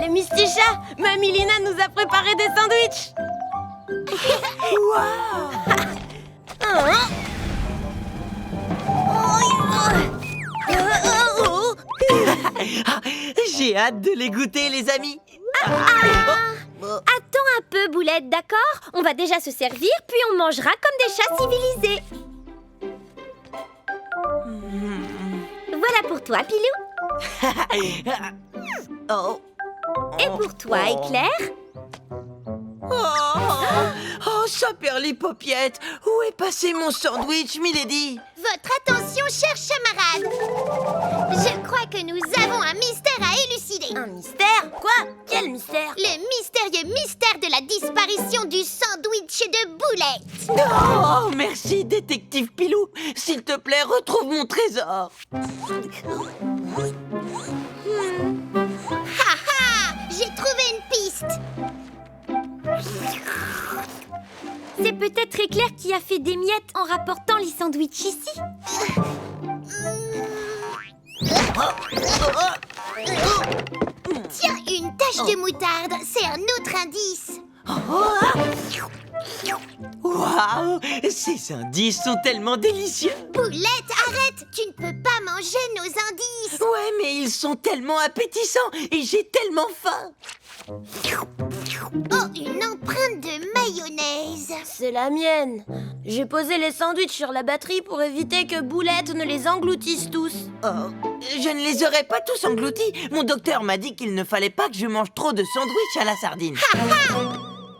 les Mistichas! Mamie Lina nous a préparé des sandwichs! Waouh! J'ai hâte de les goûter, les amis. Attends un peu, Boulette, d'accord? On va déjà se servir, puis on mangera comme des chats civilisés. Voilà pour toi, Pilou. Oh. Et pour toi, Éclair. Oh, ça perd les paupiètes. Où est passé mon sandwich, Milady? Votre attention, chers camarades. Je crois que nous avons un mystère à élucider. Un mystère? Quoi? Quel mystère? Le mystérieux mystère de la disparition du sandwich de Boulette. Oh, merci, détective Pilou. S'il te plaît, retrouve mon trésor. Ha ha! J'ai trouvé une piste. C'est peut-être Éclair qui a fait des miettes en rapportant les sandwichs ici. Tiens, une tache de moutarde, c'est un autre indice. Waouh, ces indices sont tellement délicieux. Boulette, arrête! Tu ne peux pas manger nos indices. Ouais, mais ils sont tellement appétissants et j'ai tellement faim. Oh, une empreinte de mayonnaise. C'est la mienne. J'ai posé les sandwichs sur la batterie pour éviter que Boulette ne les engloutisse tous. Oh, je ne les aurais pas tous engloutis. Mon docteur m'a dit qu'il ne fallait pas que je mange trop de sandwichs à la sardine. Ha ha!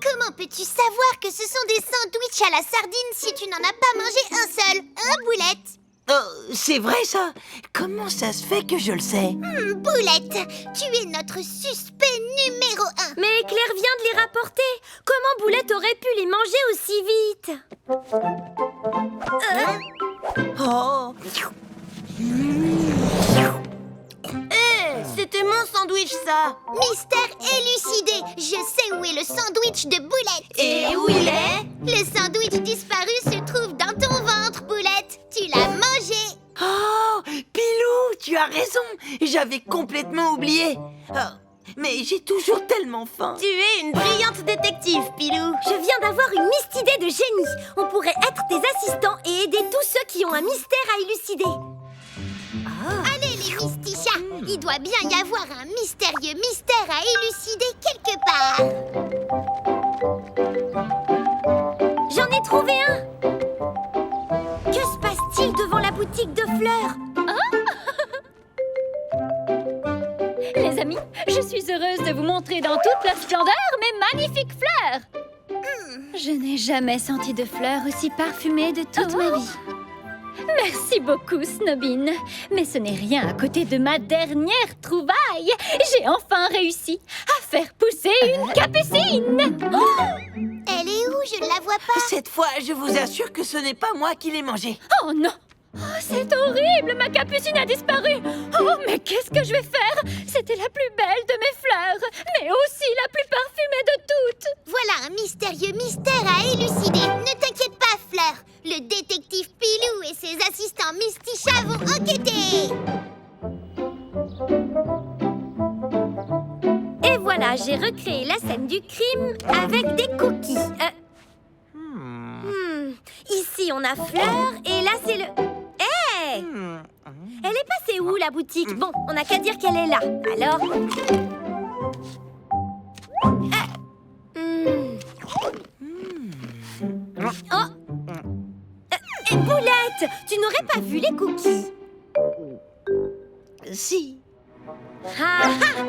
Comment peux-tu savoir que ce sont des sandwichs à la sardine si tu n'en as pas mangé un seul, hein, Boulette? Oh, c'est vrai ça? Comment ça se fait que je le sais? Boulette, tu es notre suspect numéro 1. Mais Éclair vient de les rapporter. Comment Boulette aurait pu les manger aussi vite? Oh, C'était mon sandwich, ça! Mystère élucidé. Je sais où est le sandwich de Boulette. Et où il est? Le sandwich disparu se trouve dans ton ventre, Boulette. Tu l'as mangé. oh, Pilou, tu as raison. J'avais complètement oublié. Oh, mais j'ai toujours tellement faim. Tu es une brillante détective, Pilou! Je viens d'avoir une mystidée de génie. On pourrait être tes assistants et aider tous ceux qui ont un mystère à élucider. Allez, les Mistichas. Il doit bien y avoir un mystérieux mystère à élucider quelque part. J'en ai trouvé un. Que se passe-t-il devant la boutique de fleurs? Les amis, je suis heureuse de vous montrer dans toute leur splendeur mes magnifiques fleurs. Je n'ai jamais senti de fleurs aussi parfumées de toute ma vie. Merci beaucoup, Snobine. Mais ce n'est rien à côté de ma dernière trouvaille. J'ai enfin réussi à faire pousser une capucine. Elle est où? Je ne la vois pas. Cette fois, je vous assure que ce n'est pas moi qui l'ai mangé. Oh non! Oh, c'est horrible! Ma capucine a disparu! Oh, mais qu'est-ce que je vais faire? C'était la plus belle de mes fleurs, mais aussi la plus parfumée de toutes! Voilà un mystérieux mystère à élucider. Ne t'inquiète pas, Fleur. Le détective Pilou et ses assistants Mistichas vont enquêter. Et voilà, j'ai recréé la scène du crime avec des cookies. Ici, on a Fleur et là, c'est le... Hé! Elle est passée où, la boutique? Bon, on n'a qu'à dire qu'elle est là. Alors... Oh! Et Boulette, tu n'aurais pas vu les cookies? Si. Ah ah!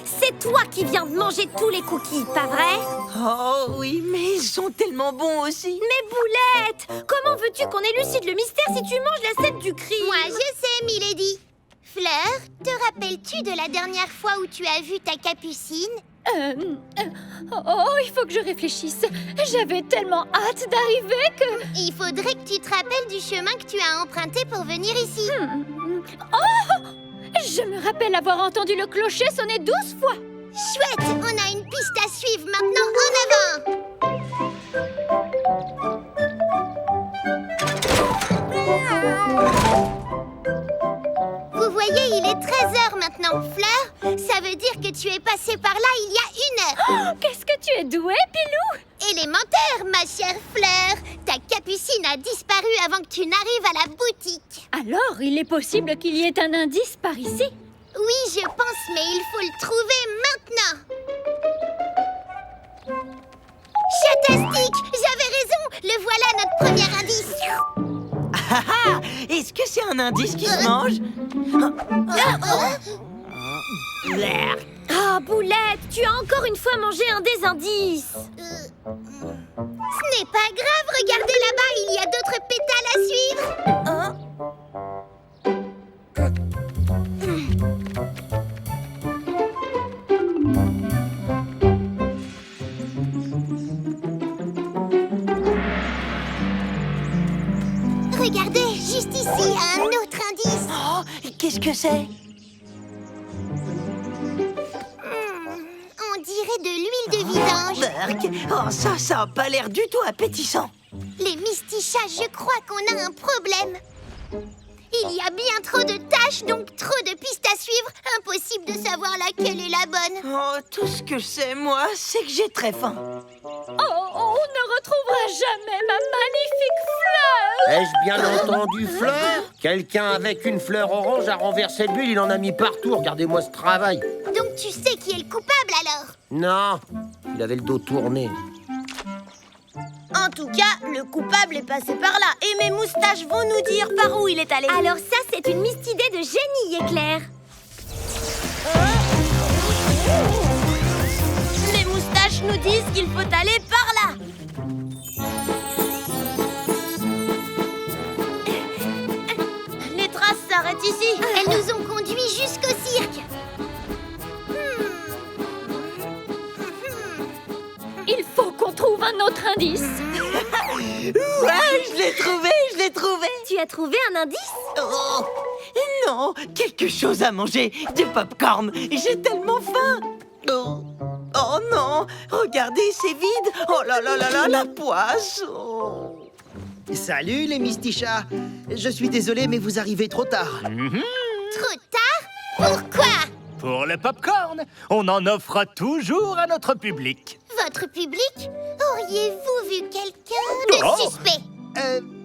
C'est toi qui viens de manger tous les cookies, pas vrai? Oh oui, mais ils sont tellement bons aussi. Mais Boulette, comment veux-tu qu'on élucide le mystère si tu manges la scène du crime? Moi, je sais, Milady. Fleur, te rappelles-tu de la dernière fois où tu as vu ta capucine? Oh, il faut que je réfléchisse. J'avais tellement hâte d'arriver que... Il faudrait que tu te rappelles du chemin que tu as emprunté pour venir ici. Oh! Je me rappelle avoir entendu le clocher sonner 12 fois. Chouette, on a une piste à suivre maintenant. En avant! Vous voyez, il est 13h maintenant. maintenant, Fleur. Ça veut dire que tu es passé par là il y a 1 heure. Qu'est-ce que tu es douée, Pilou! Élémentaire, ma chère Fleur. Ta capucine a disparu avant que tu n'arrives à la boutique. Alors, il est possible qu'il y ait un indice par ici? Oui, je pense, mais il faut le trouver maintenant. Chatastique, j'avais raison. Le voilà, notre premier indice. Ah ah! Est-ce que c'est un indice qui se mange? Ah, Boulette, tu as encore une fois mangé un des indices. Ce n'est pas grave, regardez là-bas, il y a d'autres pétales à suivre. Regardez, juste ici, un autre indice. Oh, qu'est-ce que c'est? On dirait de l'huile de vidange. Berk. Oh, ça a pas l'air du tout appétissant. Les mystichats, je crois qu'on a un problème. Il y a bien trop de tâches, donc trop de pistes à suivre. Impossible de savoir laquelle est la bonne. Oh, tout ce que je sais, moi, c'est que j'ai très faim. Oh, on ne retrouvera jamais ma magnifique fleur! Ai-je bien entendu fleur? Quelqu'un avec une fleur orange a renversé le bulle, il en a mis partout. Regardez-moi ce travail. Donc tu sais qui est le coupable alors? Non, il avait le dos tourné. En tout cas, le coupable est passé par là. Et mes moustaches vont nous dire par où il est allé. Alors ça, c'est une mystidée de génie, Éclair. Les moustaches nous disent qu'il faut aller par là. Les traces s'arrêtent ici. Elles nous ont conduits jusqu'au cirque. Il faut qu'on trouve un autre indice. Ouais, je l'ai trouvé. Tu as trouvé un indice? Oh, non, quelque chose à manger, du popcorn. J'ai tellement faim. Oh non, regardez, c'est vide. Oh là là là là, la poisse. Oh. Salut les mystichats. Je suis désolé, mais vous arrivez trop tard. Trop tard? Pourquoi? Pour le popcorn, on en offre toujours à notre public. Votre public? Auriez-vous vu quelqu'un de Oh! suspect?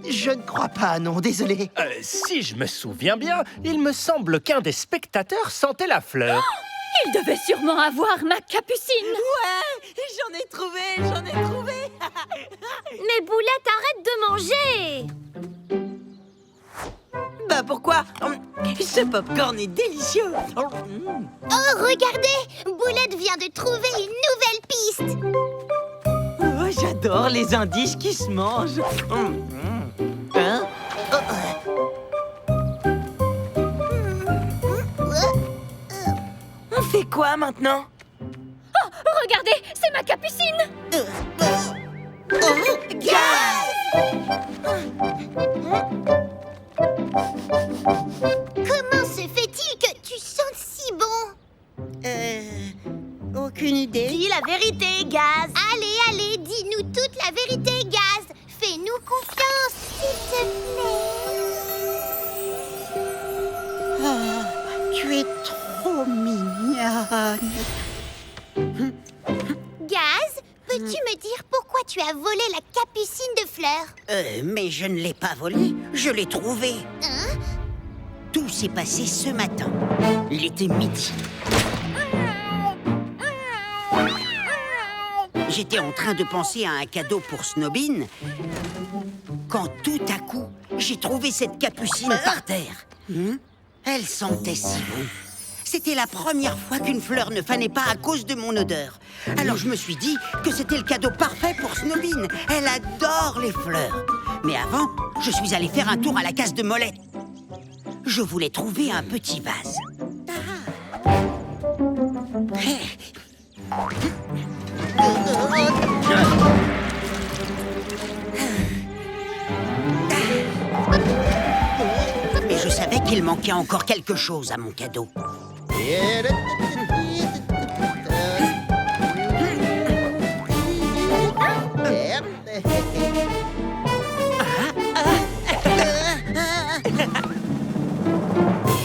Je ne crois pas, non, désolé. Si je me souviens bien, il me semble qu'un des spectateurs sentait la fleur. Il devait sûrement avoir ma capucine. Ouais, j'en ai trouvé. Mais Boulette, arrête de manger! Bah pourquoi? Ce popcorn est délicieux. Oh, regardez! Boulette vient de trouver une nouvelle piste. Oh, j'adore les indices qui se mangent. Hein? On fait quoi maintenant? Regardez, c'est ma capucine. Comment se fait-il que tu sentes si bon? Aucune idée. Dis la vérité, Gaz. Allez, dis-nous toute la vérité, Gaz. Fais-nous confiance, s'il te plaît. Tu es trop mignonne. Gaz, peux-tu me dire pourquoi tu as volé la capucine de Fleur? Mais je ne l'ai pas volée, je l'ai trouvée. Hein? Tout s'est passé ce matin. Il était midi. J'étais en train de penser à un cadeau pour Snobine quand tout à coup, j'ai trouvé cette capucine par terre. Elle sentait si bon. C'était la première fois qu'une fleur ne fanait pas à cause de mon odeur. Alors je me suis dit que c'était le cadeau parfait pour Snobine. Elle adore les fleurs. Mais avant, je suis allé faire un tour à la case de Molette. Je voulais trouver un petit vase. Mais je savais qu'il manquait encore quelque chose à mon cadeau.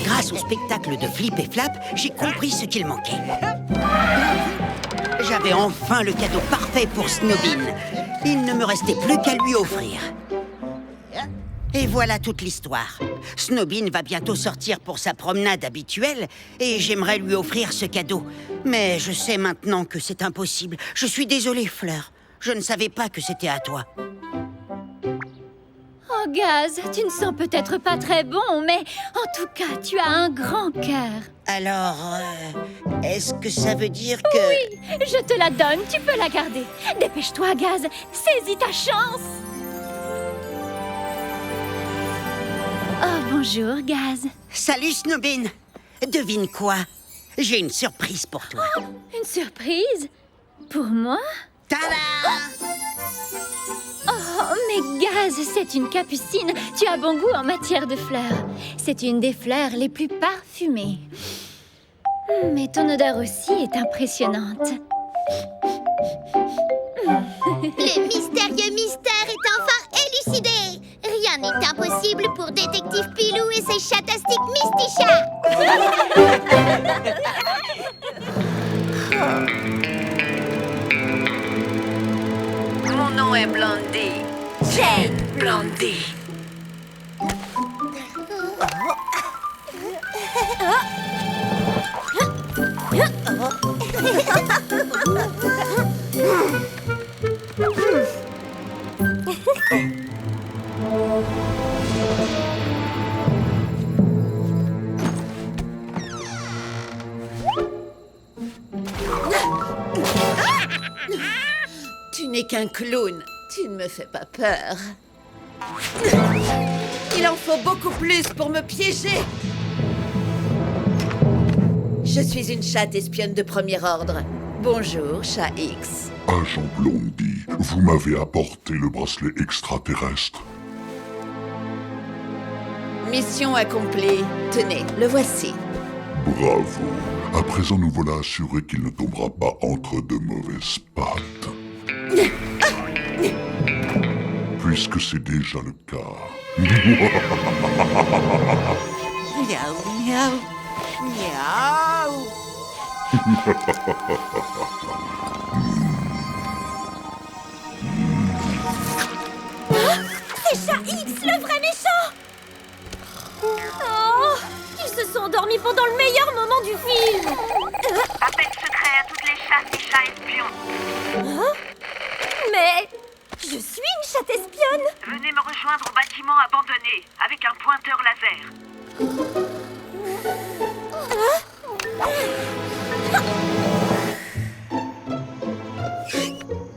Grâce au spectacle de Flip et Flap, j'ai compris ce qu'il manquait. J'avais enfin le cadeau parfait pour Snobin. Il ne me restait plus qu'à lui offrir. Et voilà toute l'histoire. Snobin va bientôt sortir pour sa promenade habituelle et j'aimerais lui offrir ce cadeau. Mais je sais maintenant que c'est impossible. Je suis désolée, Fleur. Je ne savais pas que c'était à toi. Oh, Gaz, tu ne sens peut-être pas très bon, mais en tout cas, tu as un grand cœur. Alors, est-ce que ça veut dire que... Oui, je te la donne, tu peux la garder. Dépêche-toi, Gaz, saisis ta chance. Oh, bonjour, Gaz. Salut, Snobin. Devine quoi? J'ai une surprise pour toi. Oh, une surprise? Pour moi? Tada! Oh, mais Gaz, c'est une capucine. Tu as bon goût en matière de fleurs. C'est une des fleurs les plus parfumées. Mais ton odeur aussi est impressionnante. Le mystérieux mystère est enfin élucidé. Rien n'est impossible pour Détective Pilou et ses chatastiques Mysticha. Mon nom est Blondie. Jane Blondie. Tu n'es qu'un clown. Tu ne me fais pas peur. Il en faut beaucoup plus pour me piéger. Je suis une chatte espionne de premier ordre. Bonjour, chat X. Agent Blondie, vous m'avez apporté le bracelet extraterrestre. Mission accomplie. Tenez, le voici. Bravo. À présent, nous voilà assurés qu'il ne tombera pas entre de mauvaises pattes. Puisque c'est déjà le cas. Miaou, miaou, miaou. C'est Chat X, le vrai méchant! Oh, ils se sont endormis pendant le meilleur moment du film! Appel secret à toutes les chats et chats espions. Mais je suis une chatte espionne! Venez me rejoindre au bâtiment abandonné avec un pointeur laser.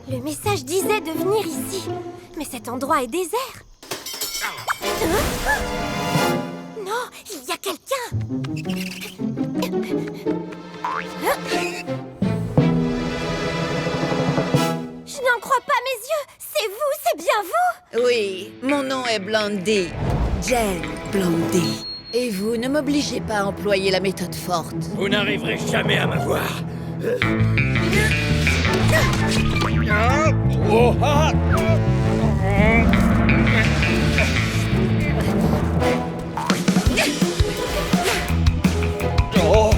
Le message disait de venir ici, mais cet endroit est désert. Non, il y a quelqu'un. Je n'en crois pas mes yeux. C'est vous, c'est bien vous. Oui, mon nom est Blondie. Jane Blondie. Et vous, ne m'obligez pas à employer la méthode forte. Vous n'arriverez jamais à m'avoir. Oh, ah. Oh.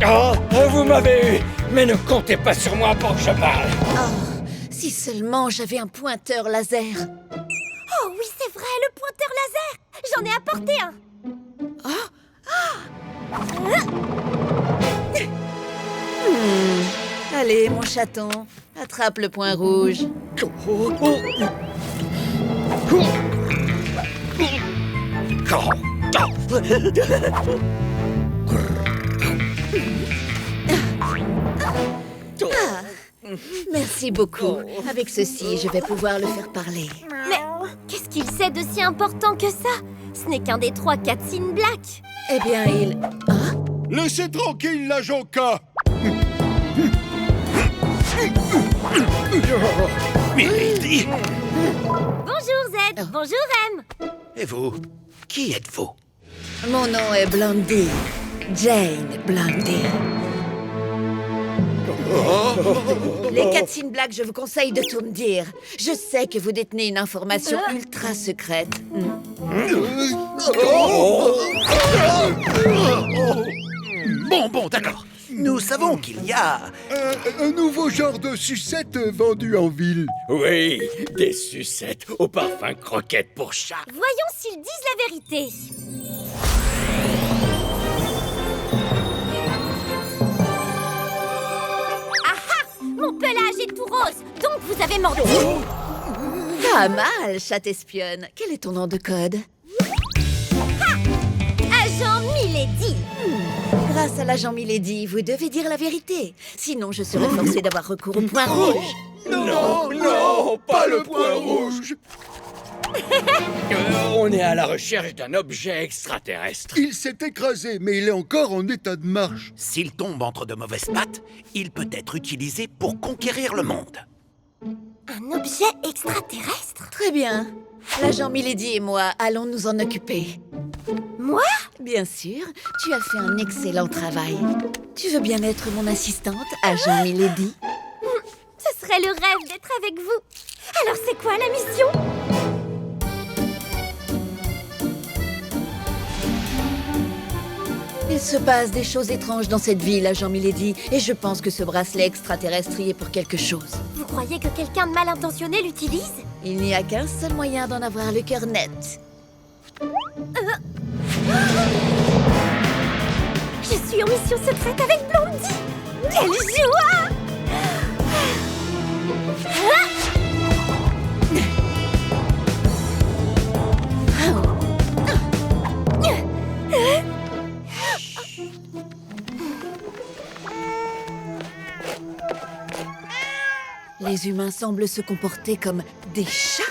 Oh, vous m'avez eu. Mais ne comptez pas sur moi pour que je parle. Oh, si seulement j'avais un pointeur laser. Oh oui, c'est vrai, le pointeur laser. J'en ai apporté un. Allez, mon chaton, attrape le point rouge. Merci beaucoup. Avec ceci, je vais pouvoir le faire parler. Mais qu'est-ce qu'il sait de si important que ça? Ce n'est qu'un des 3 cutscenes Black. Eh bien, il... Laissez tranquille l'agent K. Bonjour Z, bonjour M. Et vous? Qui êtes-vous? Mon nom est Blondie. Jane Blondie. Les cutscenes Black, je vous conseille de tout me dire. Je sais que vous détenez une information ultra secrète. Bon, d'accord. Nous savons qu'il y a... Un nouveau genre de sucette vendu en ville. Oui, des sucettes au parfum croquette pour chat. Voyons s'ils disent la vérité. Mon pelage est tout rose, donc vous avez menti. Pas mal, chatte espionne. Quel est ton nom de code? Agent Milady. Grâce à l'agent Milady, vous devez dire la vérité. Sinon, je serai forcée d'avoir recours au point rouge. Non, pas le point rouge. On est à la recherche d'un objet extraterrestre. Il s'est écrasé, mais il est encore en état de marche. S'il tombe entre de mauvaises pattes, il peut être utilisé pour conquérir le monde. Un objet extraterrestre? Très bien. L'agent Milady et moi allons nous en occuper. Moi? Bien sûr, tu as fait un excellent travail. Tu veux bien être mon assistante, agent Milady? Ce serait le rêve d'être avec vous. Alors c'est quoi la mission? Il se passe des choses étranges dans cette ville, agent Milady, et je pense que ce bracelet extraterrestre y est pour quelque chose. Vous croyez que quelqu'un de mal intentionné l'utilise? Il n'y a qu'un seul moyen d'en avoir le cœur net. Je suis en mission secrète avec Blondie. Quelle joie! Les humains semblent se comporter comme des chats.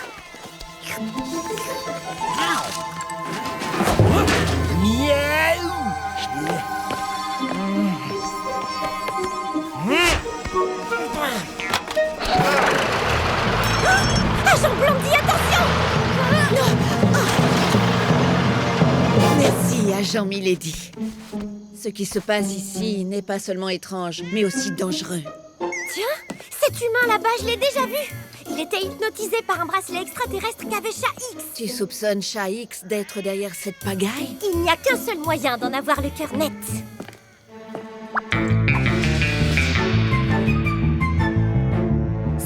Agent Blondie, attention! Merci, agent Milady. Ce qui se passe ici n'est pas seulement étrange, mais aussi dangereux. Tiens, cet humain là-bas, je l'ai déjà vu. Il était hypnotisé par un bracelet extraterrestre qu'avait Chat X. Tu soupçonnes Chat X d'être derrière cette pagaille? Il n'y a qu'un seul moyen d'en avoir le cœur net.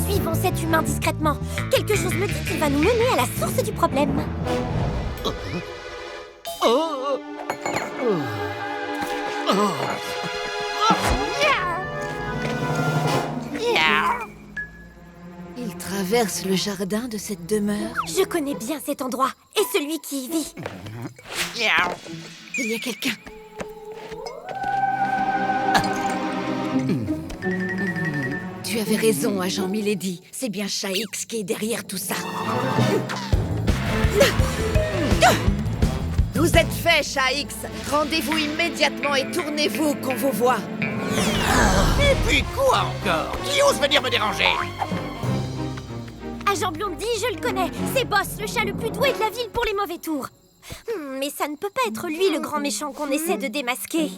Suivons cet humain discrètement. Quelque chose me dit qu'il va nous mener à la source du problème. Il traverse le jardin de cette demeure. Je connais bien cet endroit et celui qui y vit. Il y a quelqu'un. Tu avais raison, agent Milady. C'est bien Chat X qui est derrière tout ça. Vous êtes fait, Chat X. Rendez-vous immédiatement et tournez-vous qu'on vous voit. Et puis quoi encore? Qui ose venir me déranger? Agent Blondie, je le connais. C'est Boss, le chat le plus doué de la ville pour les mauvais tours. Mais ça ne peut pas être lui le grand méchant qu'on essaie de démasquer.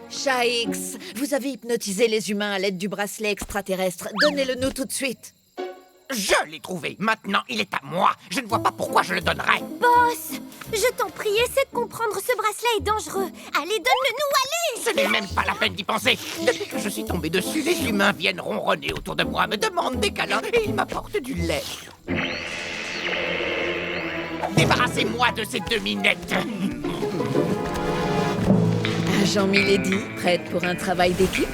Chat X, vous avez hypnotisé les humains à l'aide du bracelet extraterrestre. Donnez-le nous tout de suite. Je l'ai trouvé. Maintenant, il est à moi. Je ne vois pas pourquoi je le donnerais. Boss, je t'en prie, essaie de comprendre. Ce bracelet est dangereux. Allez, donne-le-nous, allez! Ce n'est même pas la peine d'y penser. Depuis que je suis tombé dessus, les humains viennent ronronner autour de moi, me demandent des câlins et ils m'apportent du lait. Débarrassez-moi de ces deux minettes. Agent Milady, prête pour un travail d'équipe?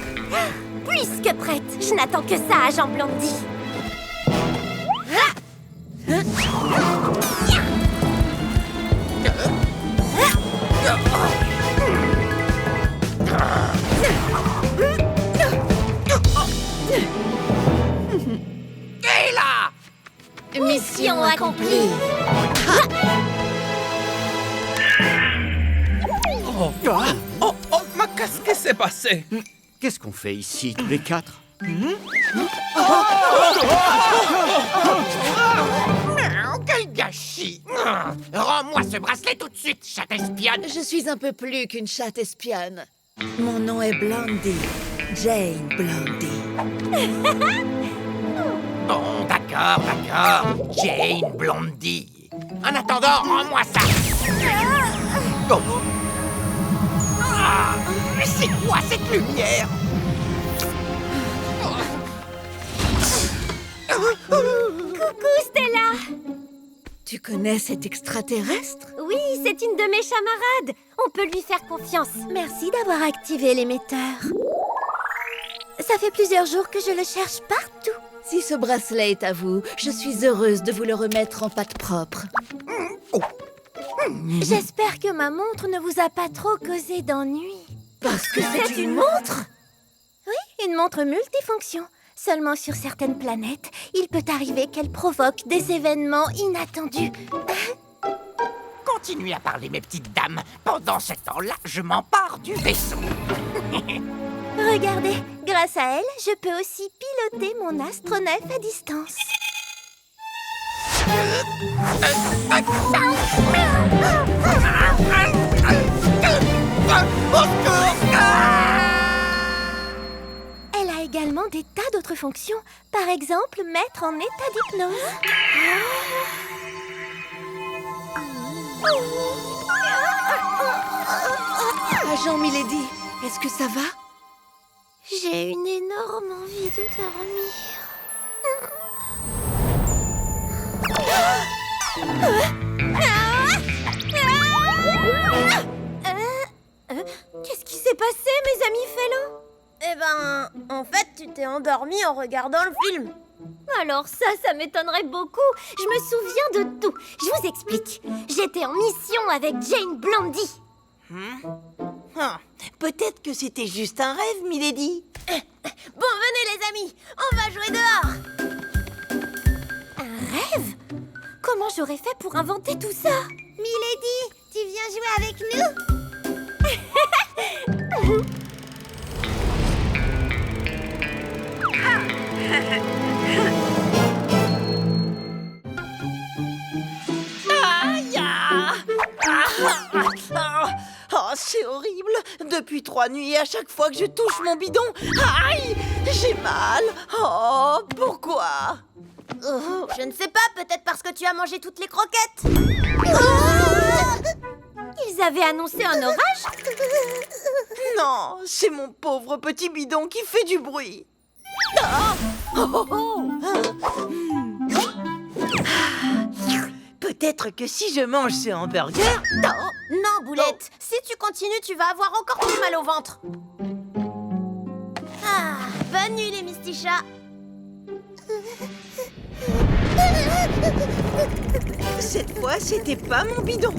Puisque prête, je n'attends que ça, agent Blondie. Et là! Mission accomplie. Oh, mais qu'est-ce qui s'est passé? Qu'est-ce qu'on fait ici, tous les quatre? Quel gâchis! Rends-moi ce bracelet tout de suite, chatte espionne! Je suis un peu plus qu'une chatte espionne. Mon nom est Blondie. Jane Blondie. Bon, d'accord. Jane Blondie. En attendant, rends-moi ça! Oh. Ah. Mais c'est quoi cette lumière? Coucou, Stella! Tu connais cet extraterrestre? Oui, c'est une de mes camarades. On peut lui faire confiance. Merci d'avoir activé l'émetteur. Ça fait plusieurs jours que je le cherche partout. Si ce bracelet est à vous, je suis heureuse de vous le remettre en pâte propre. J'espère que ma montre ne vous a pas trop causé d'ennui. Parce que c'est une montre? Oui, une montre multifonction. Seulement sur certaines planètes, il peut arriver qu'elle provoque des événements inattendus. Continuez à parler, mes petites dames. Pendant ce temps-là, je m'empare du vaisseau. Regardez, grâce à elle, je peux aussi piloter mon astronef à distance. Elle a également des tas d'autres fonctions. Par exemple, mettre en état d'hypnose. Agent Milady, est-ce que ça va? J'ai une énorme envie de dormir. Qu'est-ce qui s'est passé, mes amis Fellow? Eh ben, en fait, tu t'es endormi en regardant le film. Alors ça m'étonnerait beaucoup. Je me souviens de tout. Je vous explique. J'étais en mission avec Jane Blondie. Peut-être que c'était juste un rêve, Milady. Bon, venez les amis, on va jouer dehors. Un rêve? Comment j'aurais fait pour inventer tout ça? Milady, tu viens jouer avec nous? Oh, c'est horrible. Depuis 3 nuits, à chaque fois que je touche mon bidon, aïe, j'ai mal. Oh, pourquoi? Je ne sais pas, peut-être parce que tu as mangé toutes les croquettes. Ils avaient annoncé un orage? Non, c'est mon pauvre petit bidon qui fait du bruit. Peut-être que si je mange ce hamburger... Non, Boulette, si tu continues, tu vas avoir encore plus mal au ventre. Bonne nuit, les Mistichas. Cette fois, c'était pas mon bidon.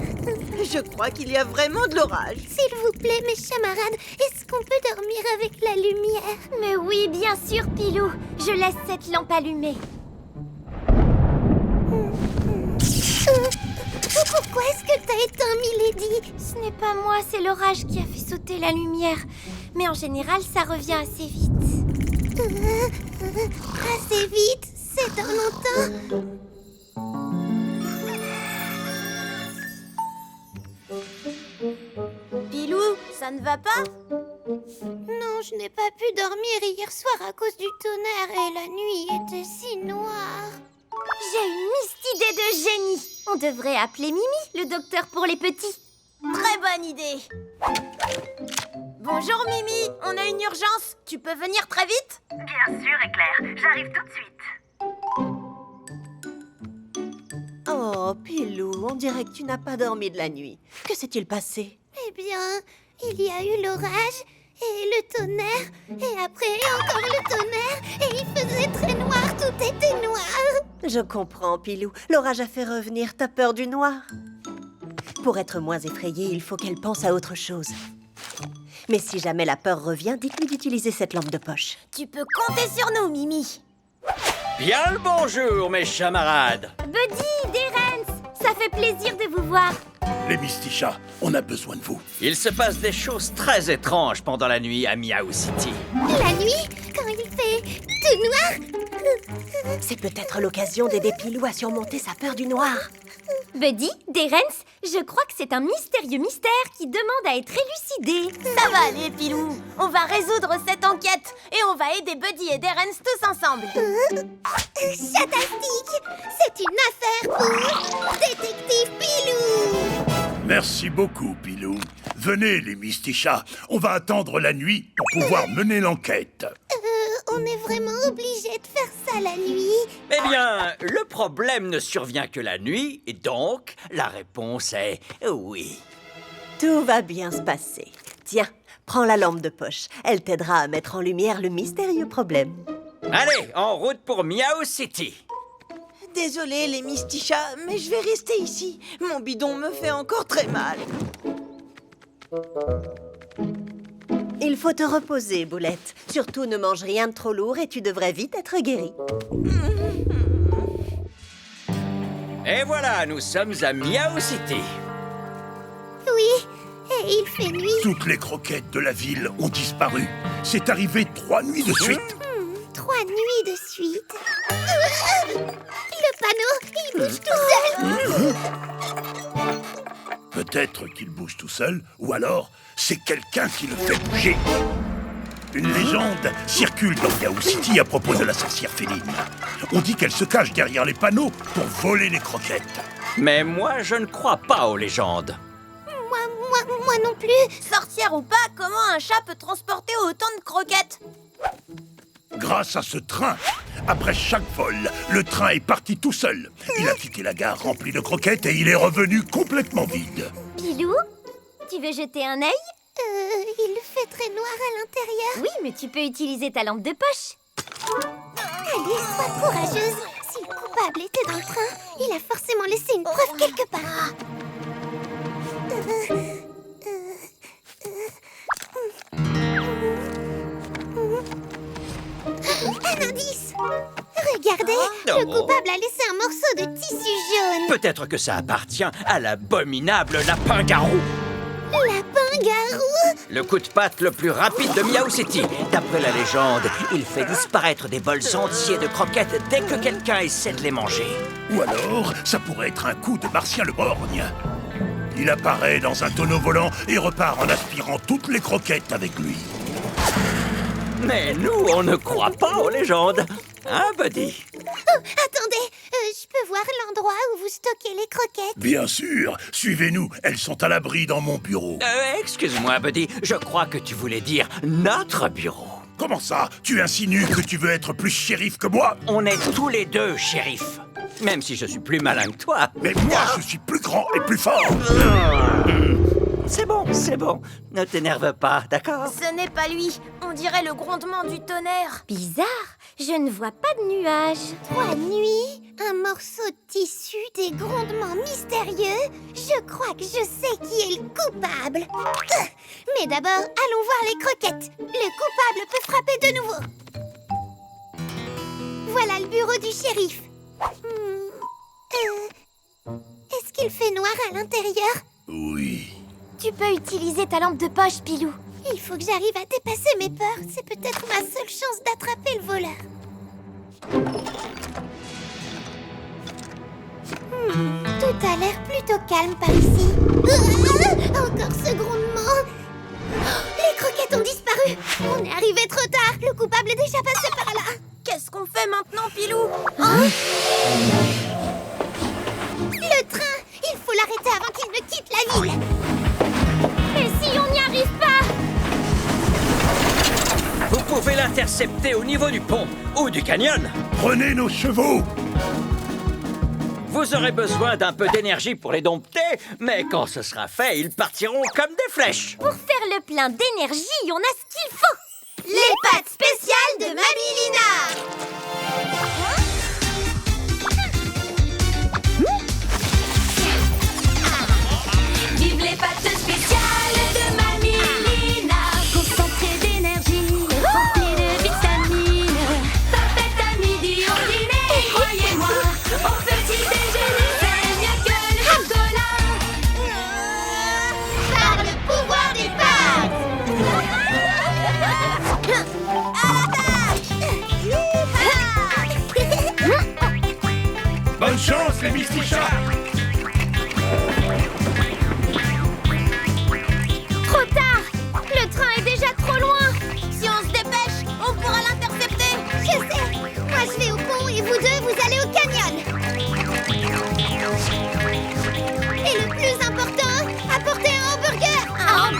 Je crois qu'il y a vraiment de l'orage. S'il vous plaît, mes camarades, est-ce qu'on peut dormir avec la lumière? Mais oui, bien sûr, Pilou. Je laisse cette lampe allumée. Pourquoi est-ce que t'as éteint, Milady? Ce n'est pas moi, c'est l'orage qui a fait sauter la lumière. Mais en général, ça revient assez vite. Assez vite? C'est dans longtemps? Pilou, ça ne va pas? Non, je n'ai pas pu dormir hier soir à cause du tonnerre et la nuit était si noire. J'ai une idée de génie. On devrait appeler Mimi, le docteur pour les petits. Très bonne idée. Bonjour Mimi, on a une urgence. Tu peux venir très vite? Bien sûr, Éclair. J'arrive tout de suite. Oh, Pilou, on dirait que tu n'as pas dormi de la nuit. Que s'est-il passé? Eh bien, il y a eu l'orage et le tonnerre, et après encore le tonnerre, et il faisait très noir, tout était noir. Je comprends, Pilou. L'orage a fait revenir ta peur du noir. Pour être moins effrayée, il faut qu'elle pense à autre chose. Mais si jamais la peur revient, dites-lui d'utiliser cette lampe de poche. Tu peux compter sur nous, Mimi. Bien le bonjour, mes camarades. Buddy, Terence, ça fait plaisir de vous voir. Les Mistichas, on a besoin de vous. Il se passe des choses très étranges pendant la nuit à Miaou City. La nuit, quand il fait tout noir. C'est peut-être l'occasion d'aider Pilou à surmonter sa peur du noir. Buddy, Terence, je crois que c'est un mystérieux mystère qui demande à être élucidé. Ça va aller, Pilou. On va résoudre cette enquête et on va aider Buddy et Terence tous ensemble. Fantastique! C'est une affaire pour Détective Pilou! Merci beaucoup, Pilou. Venez, les Mistichas. On va attendre la nuit pour pouvoir mener l'enquête. On est vraiment obligé de faire ça la nuit. Eh bien, le problème ne survient que la nuit, et donc, la réponse est oui. Tout va bien se passer. Tiens, prends la lampe de poche. Elle t'aidera à mettre en lumière le mystérieux problème. Allez, en route pour Miao City. Désolée, les Mistichas, mais je vais rester ici. Mon bidon me fait encore très mal. Il faut te reposer, Boulette. Surtout, ne mange rien de trop lourd et tu devrais vite être guérie. Et voilà, nous sommes à Miao City. Oui, et il fait nuit. Toutes les croquettes de la ville ont disparu. C'est arrivé 3 nuits de suite. 3 nuits de suite. Le panneau, il bouge tout seul. Peut-être qu'il bouge tout seul, ou alors c'est quelqu'un qui le fait bouger. Une légende circule dans Miao City à propos de la sorcière féline. On dit qu'elle se cache derrière les panneaux pour voler les croquettes. Mais moi, je ne crois pas aux légendes. Moi non plus. Sorcière ou pas, comment un chat peut transporter autant de croquettes? Grâce à ce train, après chaque vol, le train est parti tout seul. Il a quitté la gare remplie de croquettes et il est revenu complètement vide. Pilou, tu veux jeter un œil? Il fait très noir à l'intérieur. Oui, mais tu peux utiliser ta lampe de poche. Allez, sois courageuse. Si le coupable était dans le train, il a forcément laissé une preuve quelque part. Un indice. Regardez, le coupable a laissé un morceau de tissu jaune. Peut-être que ça appartient à l'abominable lapin-garou. Lapin-garou? Le coup de patte le plus rapide de Miao City. D'après la légende, il fait disparaître des bols entiers de croquettes dès que quelqu'un essaie de les manger. Ou alors, ça pourrait être un coup de Martien le Borgne. Il apparaît dans un tonneau volant et repart en aspirant toutes les croquettes avec lui. Mais nous, on ne croit pas aux légendes. Hein, Buddy? Oh, attendez, je peux voir l'endroit où vous stockez les croquettes? Bien sûr, suivez-nous, elles sont à l'abri dans mon bureau. Excuse-moi, Buddy, je crois que tu voulais dire notre bureau. Comment ça? Tu insinues que tu veux être plus shérif que moi? On est tous les deux shérifs. Même si je suis plus malin que toi. Mais moi, je suis plus grand et plus fort. C'est bon, ne t'énerve pas, d'accord? Ce n'est pas lui, on dirait le grondement du tonnerre. Bizarre, je ne vois pas de nuages. 3 nuits, un morceau de tissu, des grondements mystérieux. Je crois que je sais qui est le coupable. Mais d'abord, allons voir les croquettes. Le coupable peut frapper de nouveau. Voilà le bureau du shérif. Est-ce qu'il fait noir à l'intérieur? Oui. Tu peux utiliser ta lampe de poche, Pilou. Il faut que j'arrive à dépasser mes peurs. C'est peut-être ma seule chance d'attraper le voleur. Tout a l'air plutôt calme par ici. Encore ce grondement. Les croquettes ont disparu. On est arrivé trop tard. Le coupable est déjà passé par là. Qu'est-ce qu'on fait maintenant, Pilou? Le train! Il faut l'arrêter avant qu'il ne quitte la ville. Et si on n'y arrive pas? Vous pouvez l'intercepter au niveau du pont ou du canyon. Prenez nos chevaux. Vous aurez besoin d'un peu d'énergie pour les dompter, mais quand ce sera fait, ils partiront comme des flèches. Pour faire le plein d'énergie, on a ce qu'il faut. Les pâtes spéciales de Mamie Lina. Vive les pâtes spéciales de Mamie Lina. Concentrées d'énergie, remplies de vitamines. Parfaites à midi, au dîner, croyez-moi. Au petit déjeuner, c'est mieux que le chocolat. Par le pouvoir des pâtes. Bonne chance, les Mistichas. Trop tard! Le train est déjà trop loin! Si on se dépêche, on pourra l'intercepter. Je sais. Moi, je vais au pont et vous deux, vous allez au canyon. Et le plus important, apportez un hamburger. Un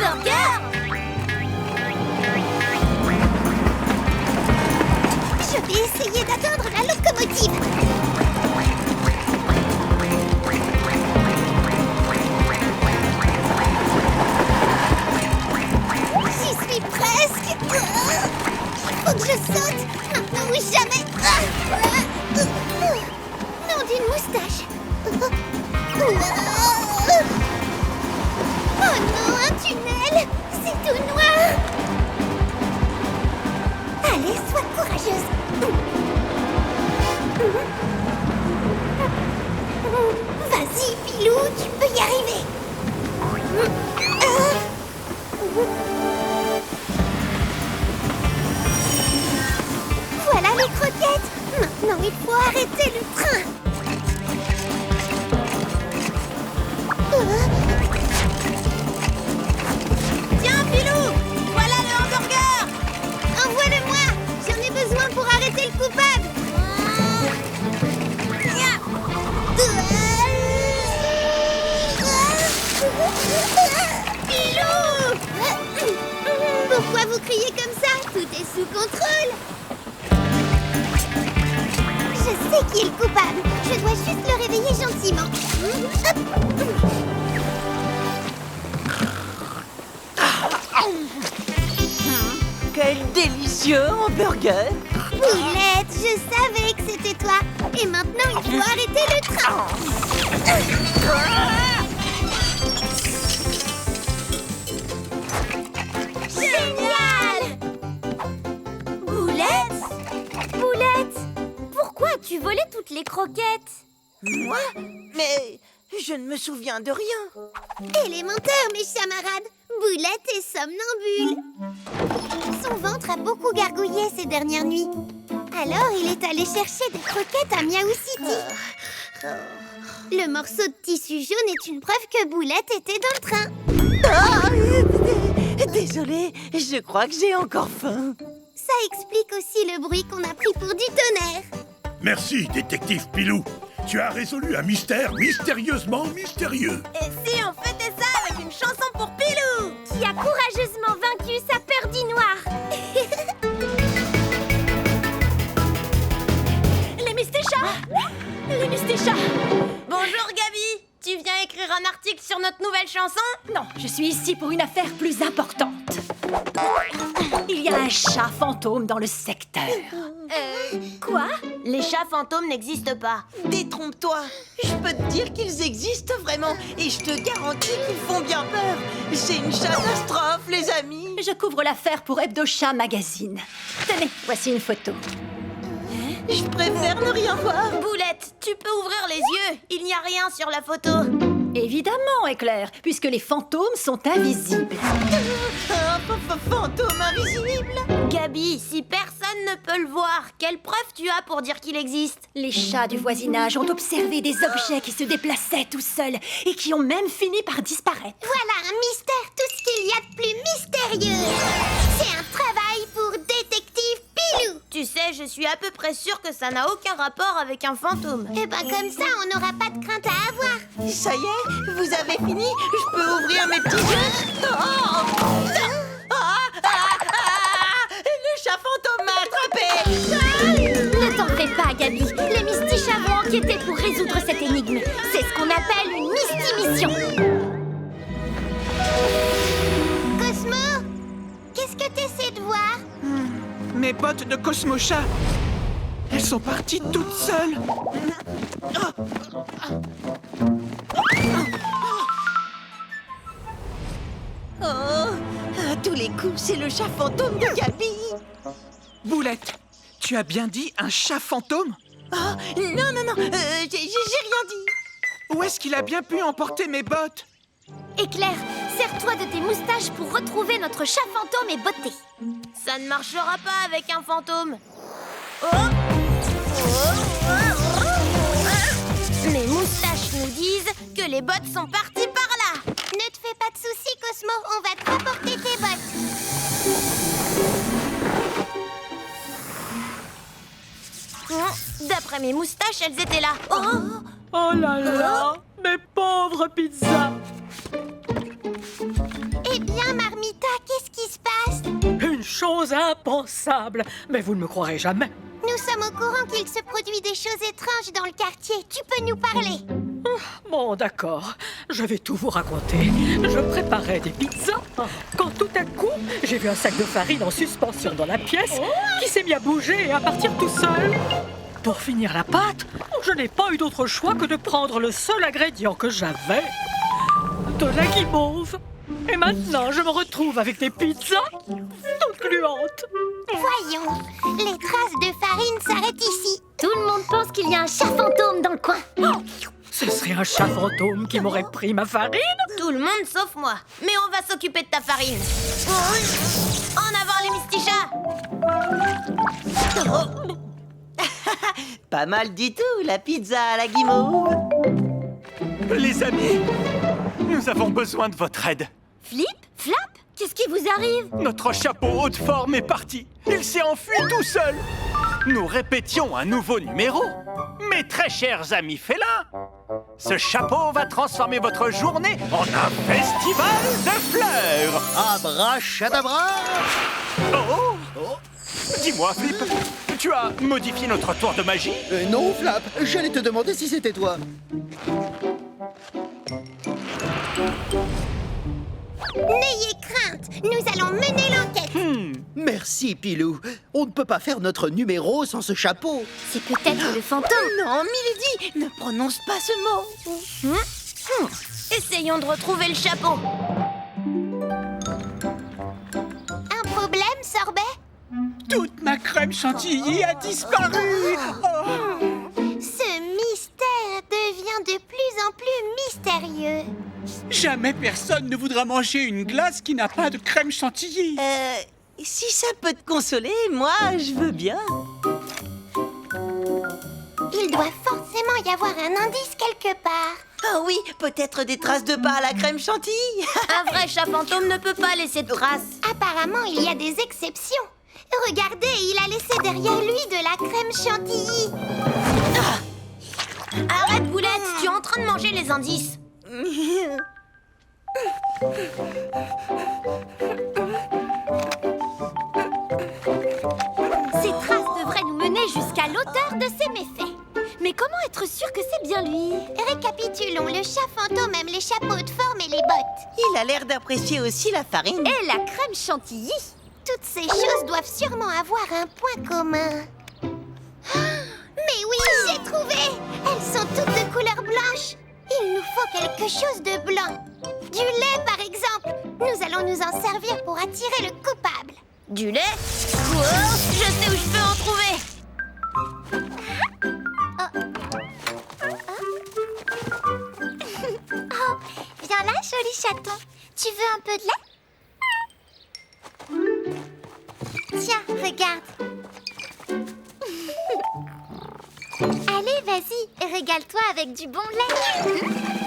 vais essayer d'atteindre la locomotive. J'y suis presque. Il faut que je saute. Maintenant ou jamais. Nom d'une moustache. Oh non, un tunnel. C'est tout noir. Allez, sois courageuse. Vas-y, Pilou, tu peux y arriver. Voilà les croquettes. Maintenant, il faut arrêter le train. Tiens, Pilou, voilà le hamburger. Envoie-le-moi. J'en ai besoin pour arrêter le coupable. Pilou! Pourquoi vous criez comme ça? Tout est sous contrôle. Je sais qui est le coupable. Je dois juste le réveiller gentiment. Quel délicieux hamburger! Boulette, je savais que c'était toi. Et maintenant, il faut arrêter le train. Génial! Boulette? Boulette, pourquoi as-tu volé toutes les croquettes? Moi? Mais je ne me souviens de rien. Élémentaire, mes camarades. Boulette est somnambule. Son ventre a beaucoup gargouillé ces dernières nuits. Alors, il est allé chercher des croquettes à Miaou City. Le morceau de tissu jaune est une preuve que Boulette était dans le train. Désolée, je crois que j'ai encore faim. Ça explique aussi le bruit qu'on a pris pour du tonnerre. Merci, détective Pilou. Tu as résolu un mystère mystérieusement mystérieux. Et si on fêtait ça avec une chanson pour Pilou, qui a courageusement vaincu sa peur du noir? Les Mistichas! Les Mistichas! Bonjour Gabi! Tu viens écrire un article sur notre nouvelle chanson? Non, je suis ici pour une affaire plus importante. Il y a un chat fantôme dans le secteur. Quoi? Les chats fantômes n'existent pas. Détrompe-toi. Je peux te dire qu'ils existent vraiment. Et je te garantis qu'ils font bien peur. C'est une catastrophe, les amis. Je couvre l'affaire pour Hebdo Chat Magazine. Tenez, voici une photo. Je préfère ne rien voir. Boulette, tu peux ouvrir les yeux. Il n'y a rien sur la photo. Évidemment, Éclair, puisque les fantômes sont invisibles. Un fantôme invisible? Gabi, si personne ne peut le voir, quelle preuve tu as pour dire qu'il existe? Les chats du voisinage ont observé des objets qui se déplaçaient tout seuls et qui ont même fini par disparaître. Voilà un mystère, tout ce qu'il y a de plus mystérieux. C'est un travail pour détective Pilou. Tu sais, je suis à peu près sûre que ça n'a aucun rapport avec un fantôme. Et ben comme ça, on n'aura pas de crainte à avoir. Ça y est, vous avez fini? Je peux ouvrir mes petits yeux? Le chat fantôme m'a attrapé. Ne t'en fais pas, Gabi. Les Mistichas vont enquêter pour résoudre cette énigme. C'est ce qu'on appelle une Misti-mission. Cosmo, qu'est-ce que t'essaies de voir? Mes bottes de Cosmo-chat. Elles sont parties toutes seules. Oh, à tous les coups, c'est le chat fantôme de Gabi. Boulette, tu as bien dit un chat fantôme? Oh, non, j'ai rien dit. Où est-ce qu'il a bien pu emporter mes bottes? Éclair, sers-toi de tes moustaches pour retrouver notre chat fantôme et beauté. Ça ne marchera pas avec un fantôme. Mes moustaches nous disent que les bottes sont parties par là. Ne te fais pas de soucis, Cosmo, on va te rapporter tes bottes. D'après mes moustaches, elles étaient là. Oh là là, mes pauvres pizzas. Eh bien, Marmita, qu'est-ce qui se passe? Une une chose impensable. Mais vous ne me croirez jamais. Nous sommes au courant qu'il se produit des choses étranges dans le quartier. Tu peux nous parler? Bon, d'accord. Je vais tout vous raconter. Je préparais des pizzas quand tout à coup, j'ai vu un sac de farine en suspension dans la pièce qui s'est mis à bouger et à partir tout seul. Pour finir la pâte, je n'ai pas eu d'autre choix que de prendre le seul ingrédient que j'avais, de la guimauve. Et maintenant, je me retrouve avec des pizzas toutes gluantes. Voyons, les traces de farine s'arrêtent ici. Tout le monde pense qu'il y a un chat fantôme dans le coin. Ce serait un chat fantôme qui m'aurait pris ma farine? Tout le monde sauf moi. Mais on va s'occuper de ta farine. En avant les mistichas! Pas mal du tout, la pizza à la guimauve. Les amis, nous avons besoin de votre aide. Flip? Flap? Qu'est-ce qui vous arrive? Notre chapeau haute forme est parti. Il s'est enfui tout seul. Nous répétions un nouveau numéro. Mes très chers amis félins, ce chapeau va transformer votre journée en un festival de fleurs. Abracadabra! Oh! Dis-moi, Flip, tu as modifié notre tour de magie? Non, Flap, j'allais te demander si c'était toi. N'ayez crainte, nous allons mener l'enquête. Merci, Pilou. On ne peut pas faire notre numéro sans ce chapeau. C'est peut-être le fantôme. Non, Milady, ne prononce pas ce mot. Essayons de retrouver le chapeau. Un problème, Sorbet? Toute ma crème chantilly a disparu. Ce mystère devient de plus en plus mystérieux. Jamais personne ne voudra manger une glace qui n'a pas de crème chantilly. Si ça peut te consoler, moi, je veux bien. Il doit forcément y avoir un indice quelque part. Ah oui, peut-être des traces de pas à la crème chantilly. Un vrai chat fantôme ne peut pas laisser de traces. Apparemment, il y a des exceptions. Regardez, il a laissé derrière lui de la crème chantilly. Arrête, Boulette, tu es en train de manger les indices. Ces traces devraient nous mener jusqu'à l'auteur de ces méfaits. Mais comment être sûr que c'est bien lui? Récapitulons, le chat fantôme aime les chapeaux de forme et les bottes. Il a l'air d'apprécier aussi la farine. Et la crème chantilly. Toutes ces choses doivent sûrement avoir un point commun. Mais oui, j'ai trouvé! Elles sont toutes de couleur blanche. Il nous faut quelque chose de blanc. Du lait, par exemple. Nous allons nous en servir pour attirer le coupable. Du lait? Oh, je sais où je peux en trouver. Oh, viens là, joli chaton. Tu veux un peu de lait? Tiens, regarde. Allez, vas-y, régale-toi avec du bon lait.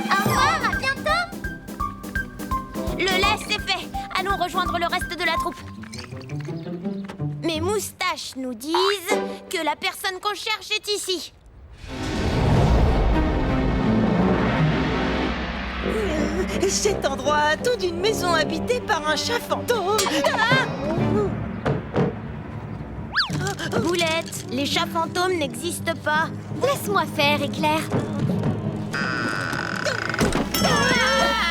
Au revoir, à bientôt. Le lait, c'est fait. Allons rejoindre le reste de la troupe. Mes moustaches nous disent que la personne qu'on cherche est ici. Cet endroit a tout d'une maison habitée par un chat fantôme. Boulette, les chats fantômes n'existent pas. Laisse-moi faire, Éclair.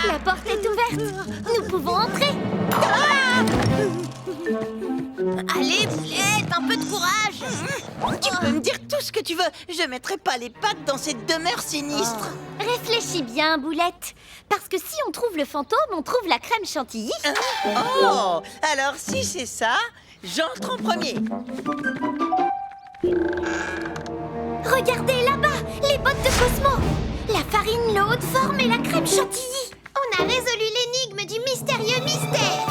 La porte est ouverte. Nous pouvons entrer. Allez, Boulette, un peu de courage. Tu peux me dire tout ce que tu veux. Je mettrai pas les pattes dans cette demeure sinistre. Réfléchis bien, Boulette. Parce que si on trouve le fantôme, on trouve la crème chantilly. Oh, alors si c'est ça, j'entre en premier. Regardez là-bas, les bottes de Cosmo. La farine, le haut de forme et la crème chantilly. On a résolu l'énigme du mystérieux mystère.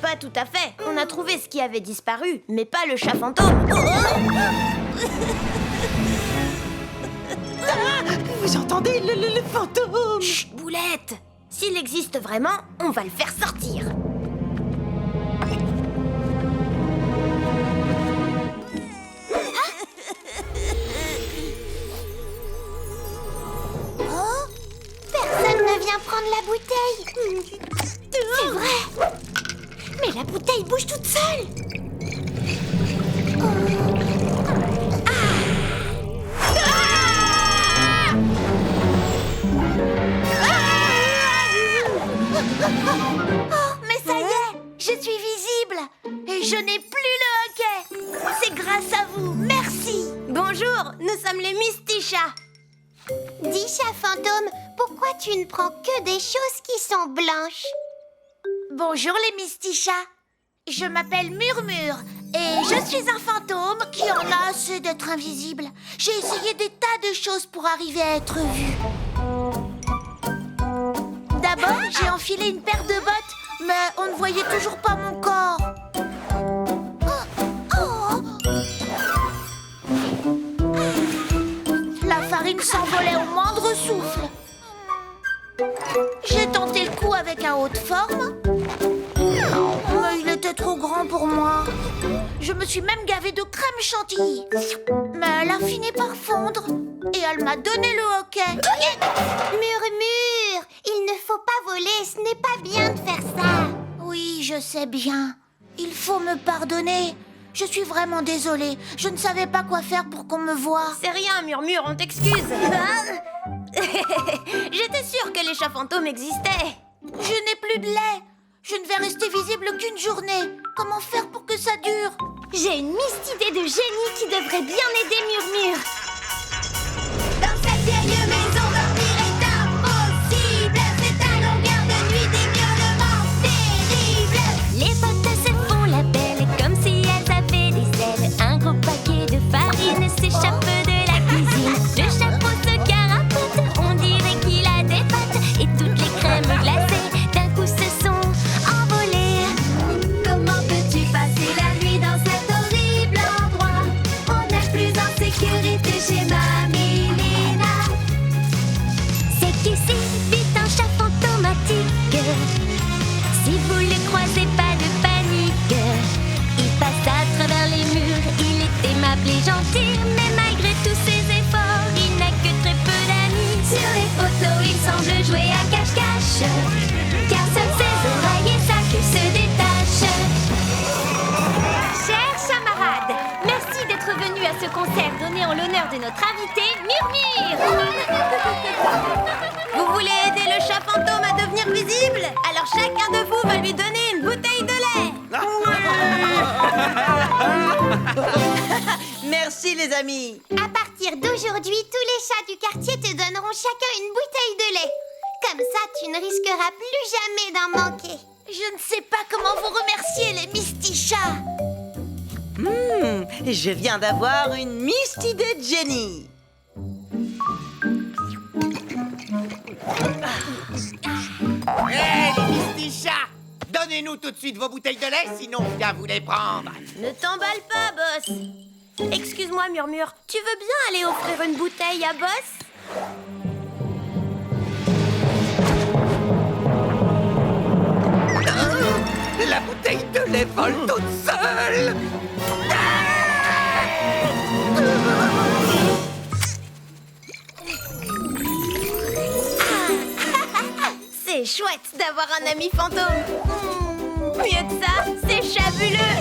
Pas tout à fait. On a trouvé ce qui avait disparu, mais pas le chat fantôme. Vous entendez le fantôme? Chut, Boulette. S'il existe vraiment, on va le faire sortir. Personne ne vient prendre la bouteille. C'est vrai. Mais la bouteille bouge toute seule. Oh, mais ça y est, je suis visible et je n'ai plus le hoquet. C'est grâce à vous, merci. Bonjour, nous sommes les Mistichas. Dis, chat fantôme, pourquoi tu ne prends que des choses qui sont blanches? Bonjour les Mistichas. Je m'appelle Murmure et je suis un fantôme qui en a assez d'être invisible. J'ai essayé des tas de choses pour arriver à être vue. D'abord, j'ai enfilé une paire de bottes, mais on ne voyait toujours pas mon corps. La farine s'envolait au moindre souffle. J'ai tenté le coup avec un haut de forme, mais il était trop grand pour moi. Je me suis même gavée de crème chantilly. Mais elle a fini par fondre et elle m'a donné le hoquet. Murmure, il ne faut pas voler, ce n'est pas bien de faire ça. Oui, je sais bien. Il faut me pardonner. Je suis vraiment désolée. Je ne savais pas quoi faire pour qu'on me voie. C'est rien, Murmure, on t'excuse. J'étais sûre que les chats fantômes existaient. Je n'ai plus de lait. Je ne vais rester visible qu'une journée. Comment faire pour que ça dure? J'ai une idée de génie qui devrait bien aider Murmure. Dans cette vieille maison, dormir est impossible. C'est à longueur de nuit des miaulements terribles. Les bottes se font la belle comme si elles avaient des ailes. Un gros paquet de farine s'échappe de la cuisine. Le chapeau se carapote, on dirait qu'il a des pattes. Et toutes les crèmes glacées d'un coup se sont envolées. Comment peux-tu passer la nuit dans cet horrible endroit? On n'est plus en sécurité chez Mamie Lina. C'est qu'ici vit un chat fantomatique. Si vous le croisez, pas de panique. Il passe à travers les murs, il est aimable et gentil. Mais malgré tous ses efforts, il n'a que très peu d'amis. Sur les photos, il semble jouer à cache-cache, car seules ses oreilles et sa queue se détachent. Chers camarades, merci d'être venus à ce concert donné en l'honneur de notre invité, Murmure. Vous voulez aider le chat fantôme à devenir visible? Alors chacun de vous va lui donner une bouteille de lait. Merci les amis. À partir d'aujourd'hui, tous les chats du quartier te donneront chacun une bouteille de lait. Comme ça, tu ne risqueras plus jamais d'en manquer. Je ne sais pas comment vous remercier, les Mistichas. Je viens d'avoir une idée de génie. Hé, les Mistichas! Donnez-nous tout de suite vos bouteilles de lait, sinon on vient vous les prendre. Ne t'emballe pas, Boss. Excuse-moi, Murmure, tu veux bien aller offrir une bouteille à Boss? La bouteille de lait vole toute seule. C'est chouette d'avoir un ami fantôme. Mieux que ça, c'est chabuleux.